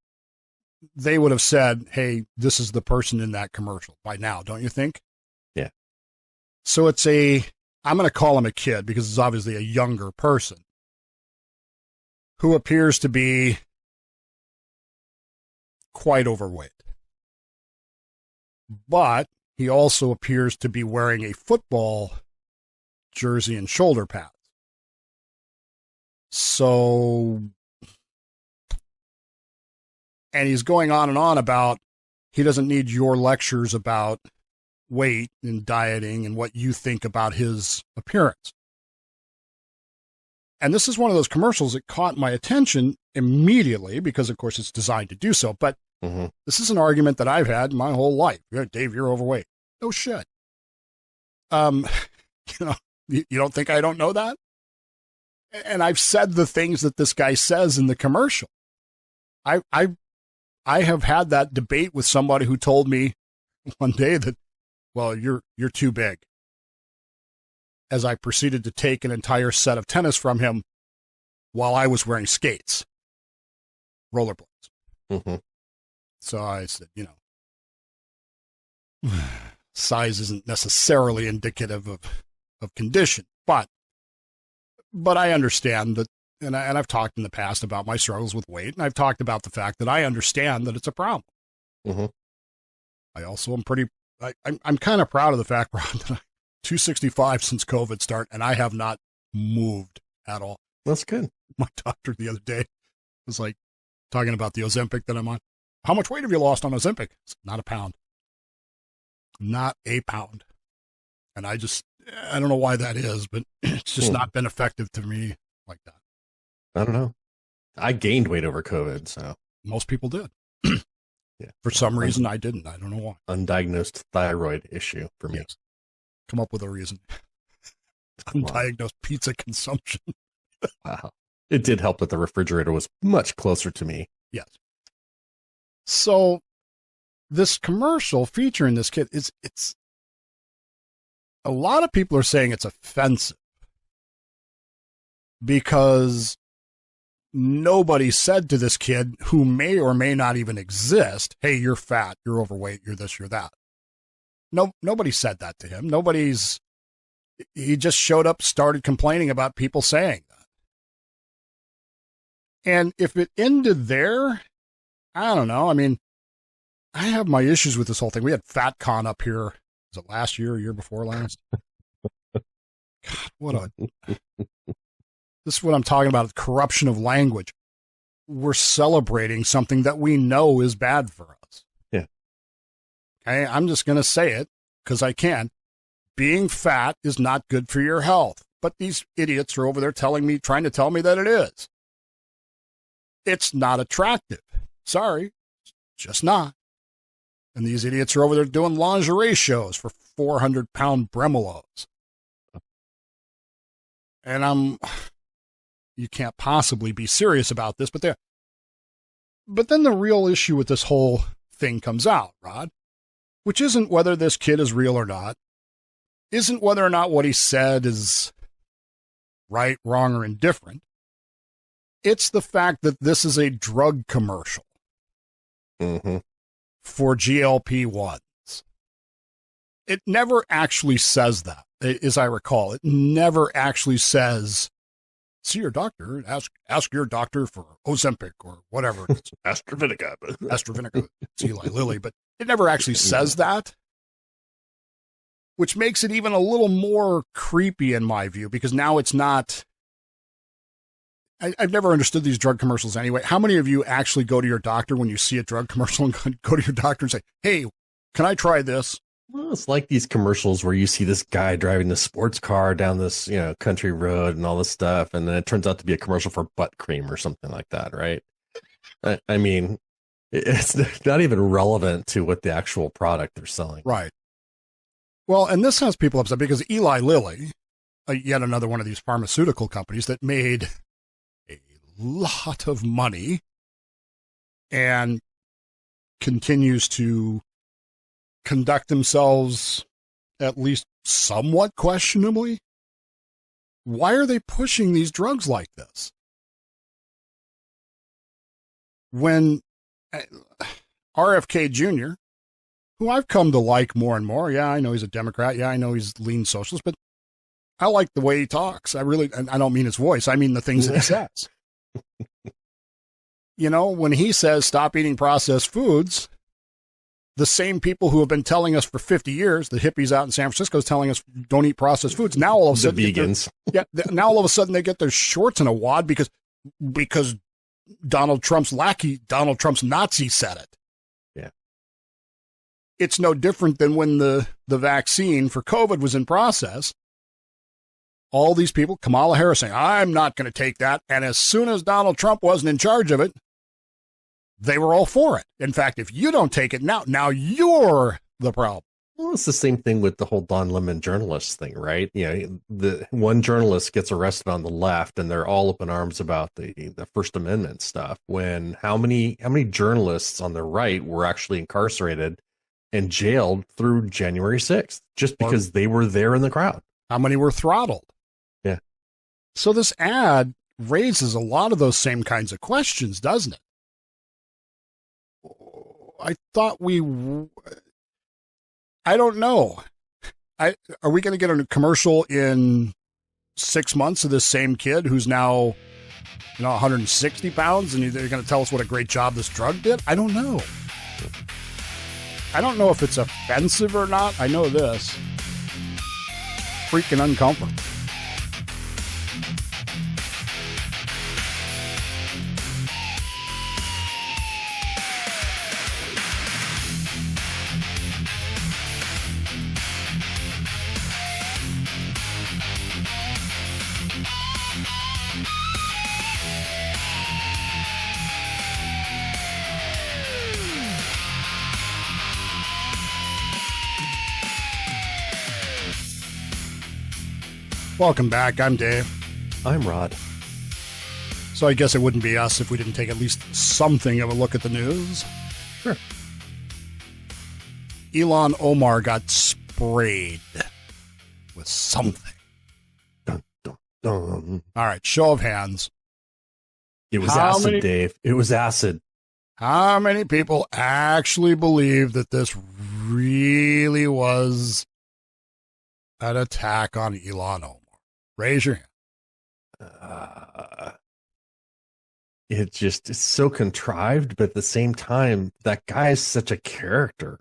they would have said, hey, this is the person in that commercial by now, don't you think? Yeah. So I'm going to call him a kid because it's obviously a younger person who appears to be quite overweight. But he also appears to be wearing a football jersey and shoulder pads. So, and he's going on and on about he doesn't need your lectures about weight and dieting and what you think about his appearance. And this is one of those commercials that caught my attention immediately because, of course, it's designed to do so. But this is an argument that I've had my whole life. Dave, you're overweight. No shit. You don't think I don't know that? And I've said the things that this guy says in the commercial. I have had that debate with somebody who told me one day that, well, you're too big. As I proceeded to take an entire set of tennis from him while I was wearing skates, rollerblades. So I said, size isn't necessarily indicative of condition, but I understand that, and I've talked in the past about my struggles with weight, and I've talked about the fact that I understand that it's a problem. I also am I'm kind of proud of the fact, Ron, that I'm 265 since COVID started, and I have not moved at all. That's good. My doctor the other day was like talking about the Ozempic that I'm on. How much weight have you lost on Ozempic? It's not a pound. Not a pound. And I don't know why that is, but it's just not been effective to me like that. I don't know. I gained weight over COVID, so. Most people did. Yeah. For some reason, I didn't. I don't know why. Undiagnosed thyroid issue for me. Yes. Come up with a reason. Undiagnosed pizza consumption. Wow. It did help that the refrigerator was much closer to me. Yes. So this commercial featuring this kid it's a lot of people are saying it's offensive because nobody said to this kid who may or may not even exist, hey, you're fat, you're overweight, you're this, you're that. No, nobody said that to him. He just showed up, started complaining about people saying that. And if it ended there, I don't know. I mean, I have my issues with this whole thing. We had FatCon up here. Was it last year or year before last? God, this is what I'm talking about, the corruption of language. We're celebrating something that we know is bad for us. Yeah. Okay, I'm just going to say it because I can. Being fat is not good for your health. But these idiots are over there trying to tell me that it is. It's not attractive. Sorry, just not. And these idiots are over there doing lingerie shows for 400-pound bremelos. And you can't possibly be serious about this, but then the real issue with this whole thing comes out, Rod, which isn't whether this kid is real or not, isn't whether or not what he said is right, wrong, or indifferent. It's the fact that this is a drug commercial for GLP-1s. It never actually says that, as I recall. It never actually says, see your doctor, ask your doctor for Ozempic or whatever. AstraZeneca. It's Eli Lilly, but it never actually says that, which makes it even a little more creepy in my view, because now it's not... I've never understood these drug commercials anyway. How many of you actually go to your doctor when you see a drug commercial and go to your doctor and say, hey, can I try this? Well, it's like these commercials where you see this guy driving this sports car down this, country road and all this stuff. And then it turns out to be a commercial for butt cream or something like that, right? I mean, it's not even relevant to what the actual product they're selling. Right. Well, and this has people upset because Eli Lilly, yet another one of these pharmaceutical companies that made a lot of money and continues to conduct themselves at least somewhat questionably. Why are they pushing these drugs like this? When RFK Jr., who I've come to like more and more, yeah, I know he's a Democrat, yeah, I know he's lean socialist, but I like the way he talks. And I don't mean his voice, I mean the things that he says. When he says stop eating processed foods, the same people who have been telling us for 50 years, the hippies out in San Francisco is telling us don't eat processed foods. Now all of a sudden, the vegans. Now all of a sudden they get their shorts in a wad because Donald Trump's Nazi said it. Yeah. It's no different than when the the vaccine for COVID was in process, all these people, Kamala Harris saying, I'm not going to take that. And as soon as Donald Trump wasn't in charge of it, they were all for it. In fact, if you don't take it now you're the problem. Well, it's the same thing with the whole Don Lemon journalist thing, right? You know, the one journalist gets arrested on the left, and they're all up in arms about the First Amendment stuff. When how many journalists on the right were actually incarcerated and jailed through January 6th just because they were there in the crowd? How many were throttled? Yeah. So this ad raises a lot of those same kinds of questions, doesn't it? I thought I don't know. Are we going to get a commercial in 6 months of this same kid who's now, 160 pounds, and they're going to tell us what a great job this drug did? I don't know. I don't know if it's offensive or not. I know this. Freaking uncomfortable. Welcome back. I'm Dave. I'm Rod. So I guess it wouldn't be us if we didn't take at least something of a look at the news. Sure. Ilhan Omar got sprayed with something. Dun, dun, dun. All right, show of hands. It was acid, Dave. It was acid. How many people actually believe that this really was an attack on Ilhan Omar? Raise your hand. It's so contrived, but at the same time, that guy is such a character.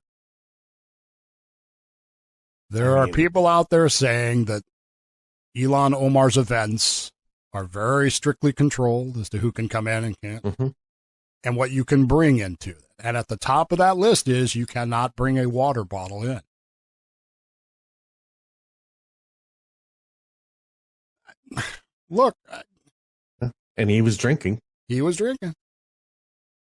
There are people out there saying that Ilhan Omar's events are very strictly controlled as to who can come in and can't, and what you can bring into it. And at the top of that list is you cannot bring a water bottle in. Look. And he was drinking. He was drinking.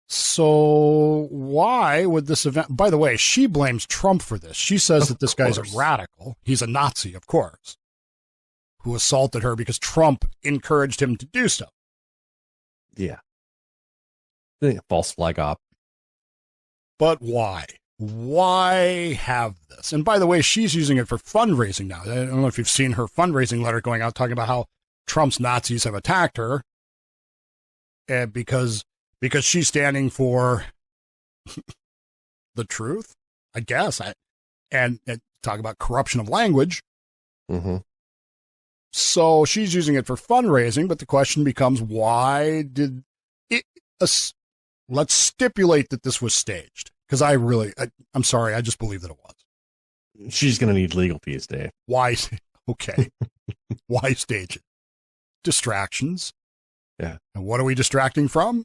So why would this event... By the way, she blames Trump for this. She says that this guy's a radical. He's a Nazi, of course, who assaulted her because Trump encouraged him to do so. Yeah. I think a false flag op. But why? Why have this? And by the way, she's using it for fundraising now. I don't know if you've seen her fundraising letter going out talking about how Trump's Nazis have attacked her because she's standing for the truth, I guess. And talk about corruption of language. Mm-hmm. So she's using it for fundraising, but the question becomes, why did it... let's stipulate that this was staged. Because I'm sorry, I just believe that it was. She's going to need legal fees, Dave. Why? Okay. Why stage it? Distractions. Yeah. And what are we distracting from?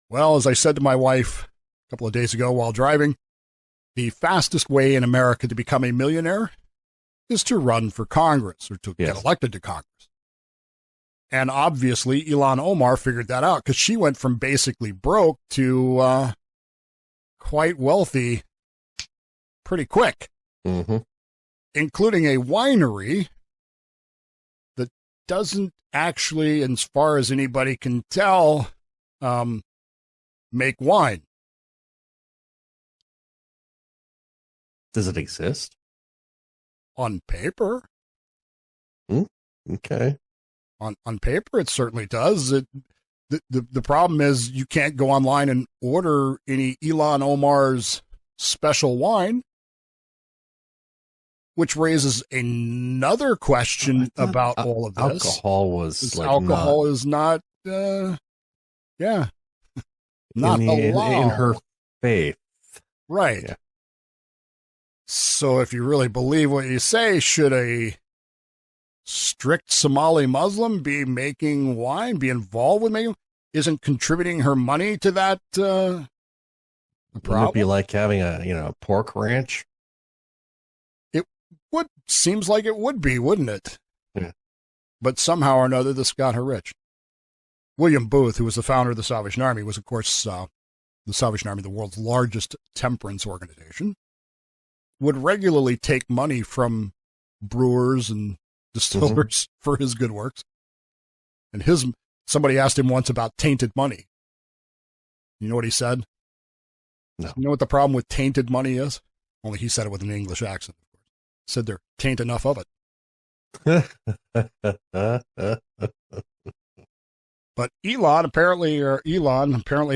Well, as I said to my wife a couple of days ago while driving, the fastest way in America to become a millionaire is to run for Congress or to get elected to Congress. And obviously, Ilhan Omar figured that out because she went from basically broke to quite wealthy pretty quick, including a winery that doesn't actually, as far as anybody can tell, make wine. Does it exist? On paper. Okay. On paper, it certainly does. The problem is you can't go online and order any Ilhan Omar's special wine, which raises another question about all of this. Alcohol was alcohol is not, not allowed in her faith, right? Yeah. So if you really believe what you say, should a strict Somali Muslim be making wine, be involved with making, isn't contributing her money to that problem? Would it be like having a pork ranch? would seems like it would be, wouldn't it? Yeah. But somehow or another, this got her rich. William Booth, who was the founder of the Salvation Army, was, of course, the Salvation Army, the world's largest temperance organization, would regularly take money from brewers and distillers for his good works. And somebody asked him once about tainted money. You know what he said? No. You know what the problem with tainted money is? Only he said it with an English accent, of course. He said there tain't enough of it. But Elon apparently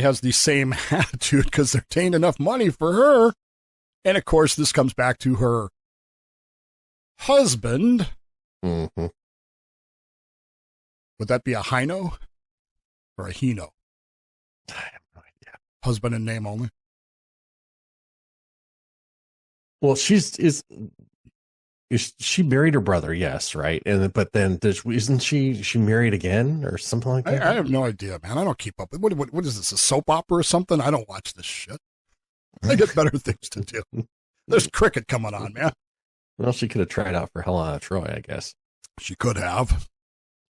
has the same attitude because there ain't enough money for her. And of course, this comes back to her husband. Mm-hmm. Would that be a Hino or a Hino? I have no idea. Husband and name only. Well, she married her brother, yes, right? But then isn't she married again or something like that? I have no idea, man. I don't keep up. What is this, a soap opera or something? I don't watch this shit. I get better things to do. There's cricket coming on, man. Well, she could have tried out for Helena Troy, I guess. She could have.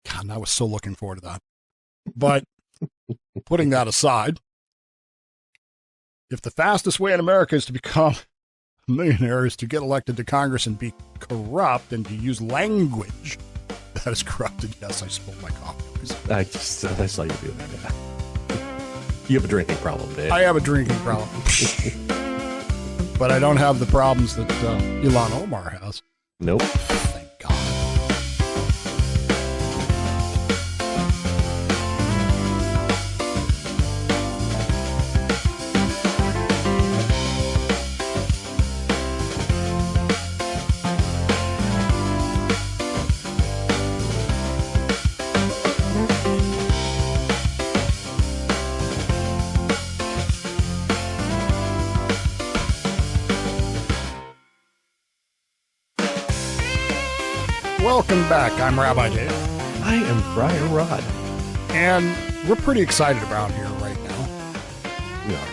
God, I was so looking forward to that. But putting that aside, if the fastest way in America is to become a millionaire is to get elected to Congress and be corrupt and to use language that is corrupted, yes, I spilled my coffee. I saw you do that. You have a drinking problem, Dave. I have a drinking problem. But I don't have the problems that Ilhan Omar has. Nope. Thank God. Welcome back. I'm Rabbi Dave. I am Friar Rod. And we're pretty excited around here right now. We are.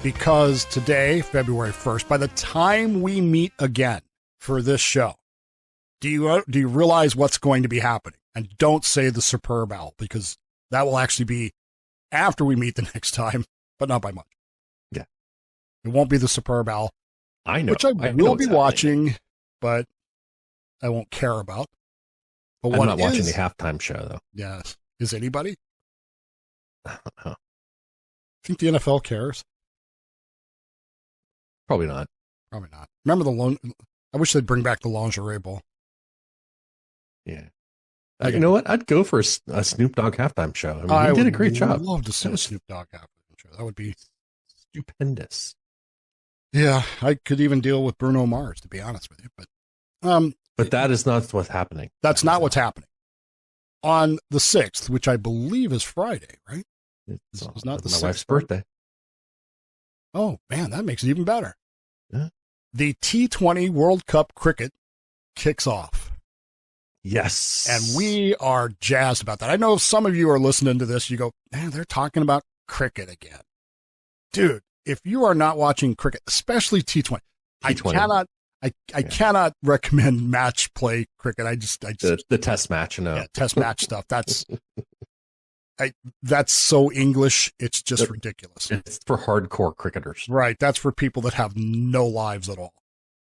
Because today, February 1st, by the time we meet again for this show, do you realize what's going to be happening? And don't say the superb owl, because that will actually be after we meet the next time, but not by much. Yeah. It won't be the superb owl. I know. Which I know will what's be watching, but I won't care about. But I'm not watching the halftime show, though. Yeah. Is anybody? I don't know. Think the NFL cares? Probably not. Probably not. Remember I wish they'd bring back the lingerie bowl. Yeah. You know what? I'd go for a Snoop Dogg halftime show. I mean, he did a great job. I'd love to see a Snoop Dogg halftime show. That would be stupendous. Yeah, I could even deal with Bruno Mars, to be honest with you. But that is not what's happening. That's not what's happening. On the 6th, which I believe is Friday, right? It's not my wife's birthday. Oh, man, that makes it even better. Yeah. The T20 World Cup cricket kicks off. Yes. And we are jazzed about that. I know some of you are listening to this. You go, man, they're talking about cricket again. Dude, if you are not watching cricket, especially T20, I cannot recommend match play cricket. I just the test match, test match stuff. That's so English. It's just ridiculous. It's for hardcore cricketers, right? That's for people that have no lives at all.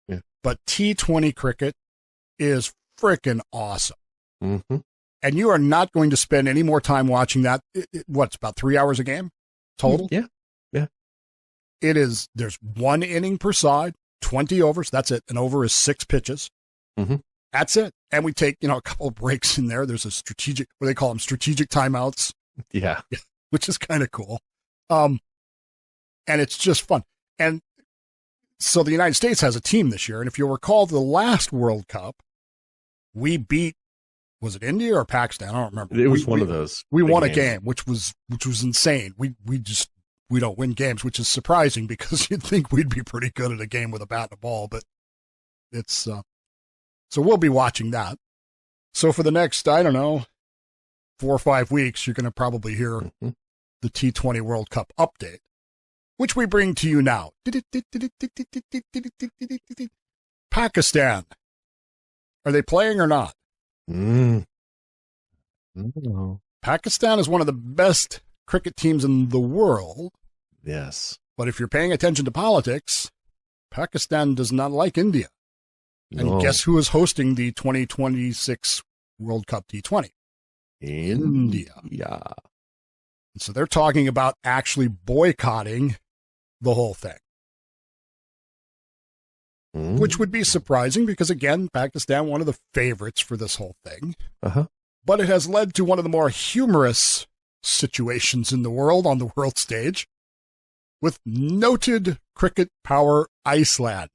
Yeah. But T20 cricket is freaking awesome. Mm-hmm. And you are not going to spend any more time watching that. What's about 3 hours a game total? Yeah. Yeah. It is. There's one inning per side. 20 overs, that's it. An over is 6 pitches. Mm-hmm. That's it. And we take, a couple of breaks in there. There's a strategic, what do they call them? Strategic timeouts. Yeah. Which is kind of cool. And it's just fun. And so the United States has a team this year. And if you'll recall the last World Cup, we beat, was it India or Pakistan? I don't remember. It was one of those. We won a game, which was insane. We don't win games, which is surprising because you'd think we'd be pretty good at a game with a bat and a ball, but it's, so we'll be watching that. So for the next, 4 or 5 weeks, you're going to probably hear the T20 World Cup update, which we bring to you now. Pakistan Are they playing or not? No. Pakistan is one of the best cricket teams in the world. Yes. But if you're paying attention to politics, Pakistan does not like India. No. And guess who is hosting the 2026 World Cup T20? India. Yeah. And so they're talking about actually boycotting the whole thing, which would be surprising because, again, Pakistan, one of the favorites for this whole thing. Uh-huh. But it has led to one of the more humorous situations in the world on the world stage with noted cricket power Iceland.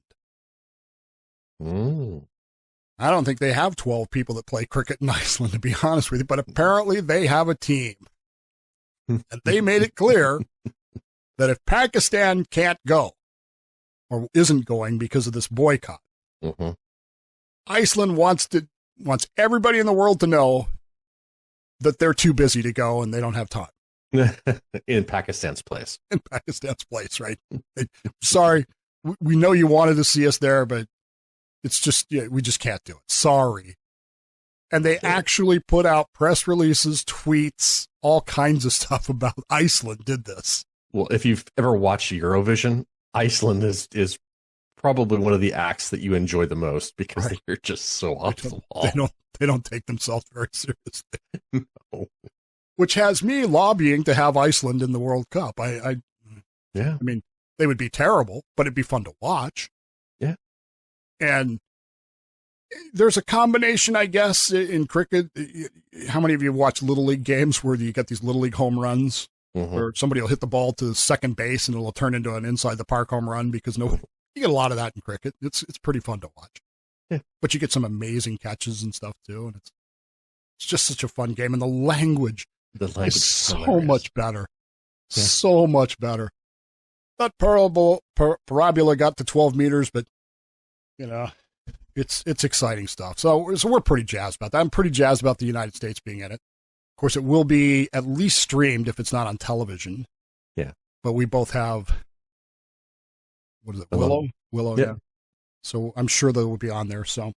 I don't think they have 12 people that play cricket in Iceland, to be honest with you, but apparently they have a team. And they made it clear that if Pakistan can't go or isn't going because of this boycott, Iceland wants everybody in the world to know that they're too busy to go and they don't have time. In Pakistan's place. In Pakistan's place, right? Sorry, we know you wanted to see us there, but it's just, we just can't do it. Sorry. And they actually put out press releases, tweets, all kinds of stuff about Iceland did this. Well, if you've ever watched Eurovision, Iceland is probably one of the acts that you enjoy the most because they're just so off the wall. They don't take themselves very seriously. No. Which has me lobbying to have Iceland in the World Cup. I mean, they would be terrible, but it'd be fun to watch. Yeah. And there's a combination, I guess, in cricket. How many of you watch Little League games where you get these Little League home runs where somebody will hit the ball to second base and it'll turn into an inside the park home run because you get a lot of that in cricket. It's pretty fun to watch. Yeah. But you get some amazing catches and stuff too, and it's just such a fun game. And the language is so much better. Yeah. So much better. That parabola got to 12 meters, but it's exciting stuff. So we're pretty jazzed about that. I'm pretty jazzed about the United States being in it. Of course, it will be at least streamed if it's not on television. Yeah. But we both have, what is it, Willow? Willow, yeah. So I'm sure that will be on there. So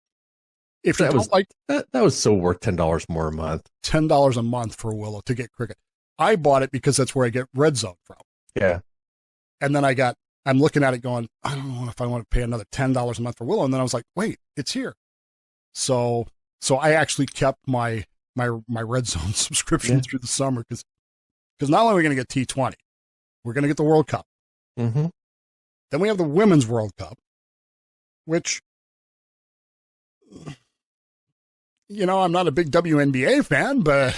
if you don't like that was so worth $10 more a month. $10 a month for Willow to get cricket. I bought it because that's where I get Red Zone from. Yeah. And then I'm looking at it going, I don't know if I want to pay another $10 a month for Willow. And then I was like, wait, it's here. So I actually kept my Red Zone subscription through the summer because not only are we going to get T20, we're going to get the World Cup. Mm-hmm. Then we have the Women's World Cup, which, I'm not a big WNBA fan, but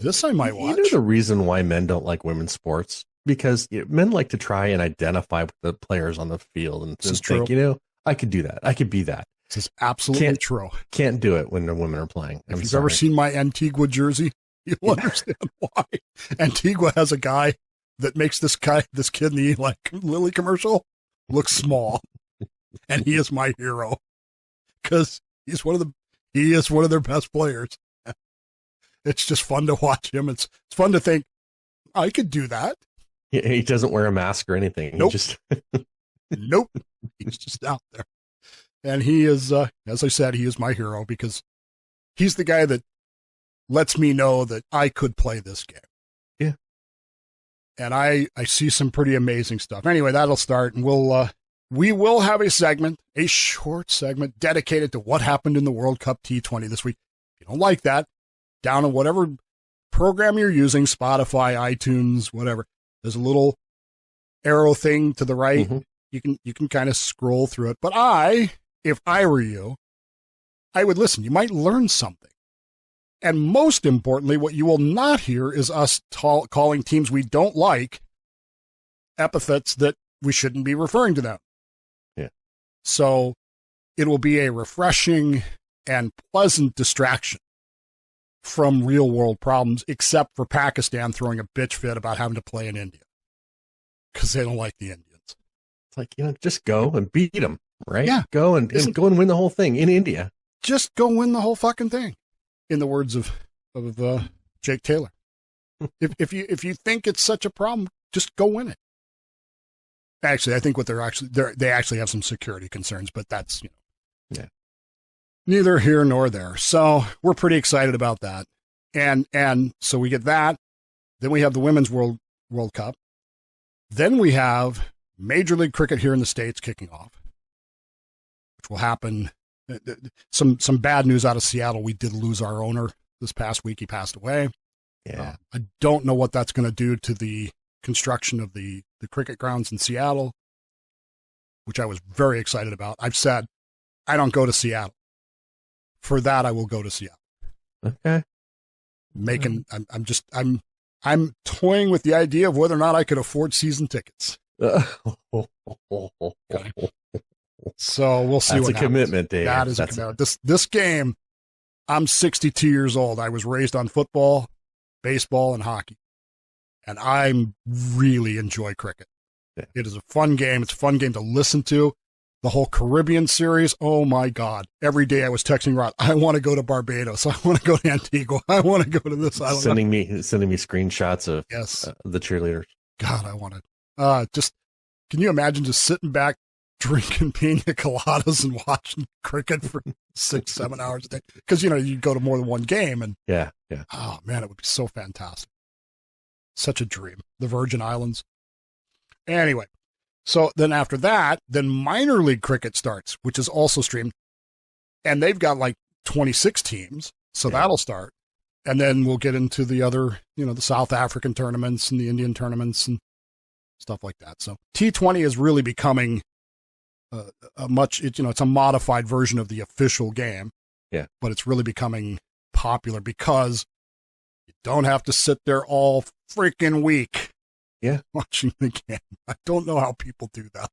this I might watch. You know the reason why men don't like women's sports? Because men like to try and identify with the players on the field and think, I could do that. I could be that. This is absolutely true. Can't do it when the women are playing. If you've ever seen my Antigua jersey, you'll understand why. Antigua has a guy that makes this kid in the Eli Lilly commercial look small. And he is my hero because he is one of their best players. It's just fun to watch him. It's fun to think, I could do that. He doesn't wear a mask or anything. Nope. Nope. He's just out there. And he is, as I said, he is my hero because he's the guy that lets me know that I could play this game. Yeah. And I see some pretty amazing stuff. Anyway, that'll start, and we will have a short segment dedicated to what happened in the World Cup T20 this week. If you don't like that, down on whatever program you're using, Spotify, iTunes, whatever, there's a little arrow thing to the right. Mm-hmm. You can kind of scroll through it. But if I were you, I would listen. You might learn something. And most importantly, what you will not hear is us calling teams we don't like epithets that we shouldn't be referring to them. Yeah. So it will be a refreshing and pleasant distraction from real world problems, except for Pakistan throwing a bitch fit about having to play in India because they don't like the Indians. It's like, just go and beat them, right? Yeah. Go and win the whole thing in India. Just go win the whole fucking thing. In the words of Jake Taylor. If you think it's such a problem, just go win it. Actually, I think what they actually have some security concerns, but that's, Yeah. neither here nor there. So we're pretty excited about that. And so we get that. Then we have the Women's World Cup. Then we have Major League Cricket here in the States kicking off, which will happen. Some bad news out of Seattle. We did lose our owner this past week. He passed away. Yeah. I don't know what that's going to do to the construction of the cricket grounds in Seattle, which I was very excited about. I've said I don't go to Seattle. For that, I will go to Seattle. Okay. I'm toying with the idea of whether or not I could afford season tickets. Okay. So we'll see. That's what a happens. commitment, Dave. That is a commitment. This game, I'm 62 years old. I was raised on football, baseball, and hockey. And I really enjoy cricket. Yeah. It is a fun game. It's a fun game to listen to. The whole Caribbean series, oh my God. Every day I was texting Rod, I want to go to Barbados. I want to go to Antigua. I want to go to this island. Sending me screenshots of yes. The cheerleaders. God, I want to. Can you imagine just sitting back, drinking pina coladas and watching cricket for 6-7 hours a day? Because, you go to more than one game. And yeah. Oh, man, it would be so fantastic. Such a dream. The Virgin Islands. Anyway, so then after that, then minor league cricket starts, which is also streamed. And they've got like 26 teams. So that'll start. And then we'll get into the other, the South African tournaments and the Indian tournaments and stuff like that. So T20 is really becoming it's a modified version of the official game. Yeah. But it's really becoming popular because you don't have to sit there all freaking week. Yeah. Watching the game. I don't know how people do that.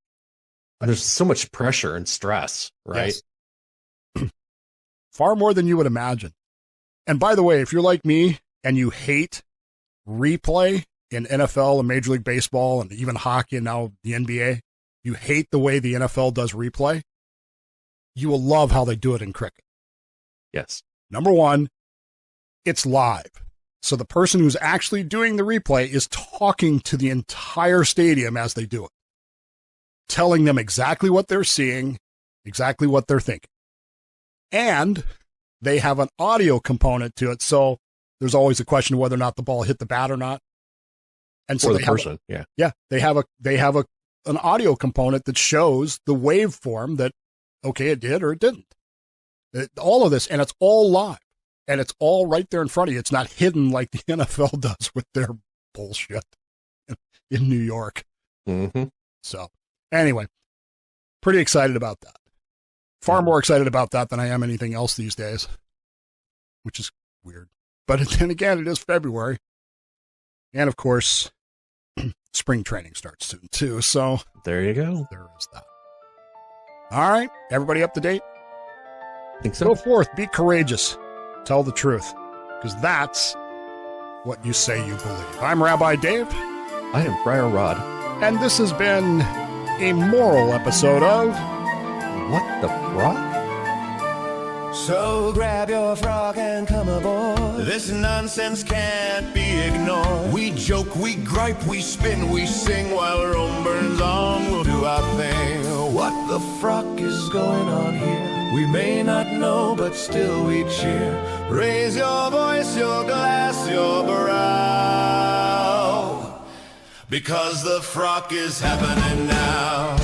There's so much pressure and stress, right? Yes. Far more than you would imagine. And by the way, if you're like me and you hate replay in NFL and Major League Baseball and even hockey and now the NBA, you hate the way the NFL does replay, you will love how they do it in cricket. Yes. Number one, it's live. So the person who's actually doing the replay is talking to the entire stadium as they do it, telling them exactly what they're seeing, exactly what they're thinking. And they have an audio component to it. So there's always a question of whether or not the ball hit the bat or not. And so or the person. Yeah. They have an audio component that shows the waveform that, okay, it did or it didn't. All of this, and it's all live. And it's all right there in front of you. It's not hidden like the NFL does with their bullshit in New York. Mm-hmm. So anyway, pretty excited about that. Far more excited about that than I am anything else these days, which is weird. But then again, it is February. And of course, spring training starts soon too. So there you go. There is that. All right. Everybody up to date? I think so. Go forth. Be courageous. Tell the truth, because that's what you say you believe. I'm Rabbi Dave. I am Friar Rod. And this has been a moral episode of What the Frock? So grab your frock and come aboard. This nonsense can't be ignored. We joke, we gripe, we spin, we sing while Rome burns on. We'll do our thing. What the frock is going on here? We may not know, but still we cheer. Raise your voice, your glass, your brow, because the frock is happening now.